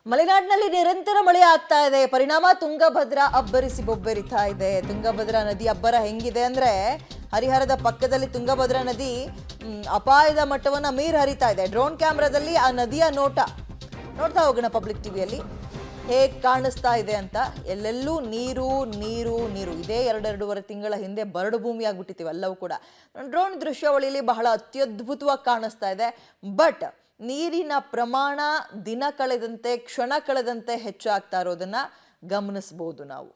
ಮಲೆನಾಡಿನಲ್ಲಿ ನಿರಂತರ ಮಳೆ ಆಗ್ತಾ ಇದೆ. ಪರಿಣಾಮ ತುಂಗಭದ್ರಾ ಅಬ್ಬರಿಸಿ ಬೊಬ್ಬರಿತಾ ಇದೆ. ತುಂಗಭದ್ರಾ ನದಿ ಅಬ್ಬರ ಹೆಂಗಿದೆ ಅಂದ್ರೆ ಹರಿಹರದ ಪಕ್ಕದಲ್ಲಿ ತುಂಗಭದ್ರಾ ನದಿ ಅಪಾಯದ ಮಟ್ಟವನ್ನ ಮೀರಿ ಹರಿತಾ ಇದೆ. ಡ್ರೋನ್ ಕ್ಯಾಮ್ರಾದಲ್ಲಿ ಆ ನದಿಯ ನೋಡ್ತಾ ಹೋಗೋಣ ಪಬ್ಲಿಕ್ ಟಿವಿಯಲ್ಲಿ ಹೇಗೆ ಕಾಣಿಸ್ತಾ ಇದೆ ಅಂತ. ಎಲ್ಲೆಲ್ಲೂ ನೀರು ನೀರು ನೀರು. ಇದೇ 2-2.5 ತಿಂಗಳ ಹಿಂದೆ ಬರಡು ಭೂಮಿ ಆಗ್ಬಿಟ್ಟಿದ್ದೀವಿ ಎಲ್ಲವೂ ಕೂಡ. ಡ್ರೋನ್ ದೃಶ್ಯಾವಳಿಯಲ್ಲಿ ಬಹಳ ಅತ್ಯದ್ಭುತವಾಗಿ ಕಾಣಿಸ್ತಾ ಇದೆ. ಬಟ್ ನೀರಿನ ಪ್ರಮಾಣ ದಿನ ಕಳೆದಂತೆ ಕ್ಷಣ ಕಳೆದಂತೆ ಹೆಚ್ಚಾಗ್ತಾ ಇರೋದನ್ನ ಗಮನಿಸಬಹುದು ನಾವು.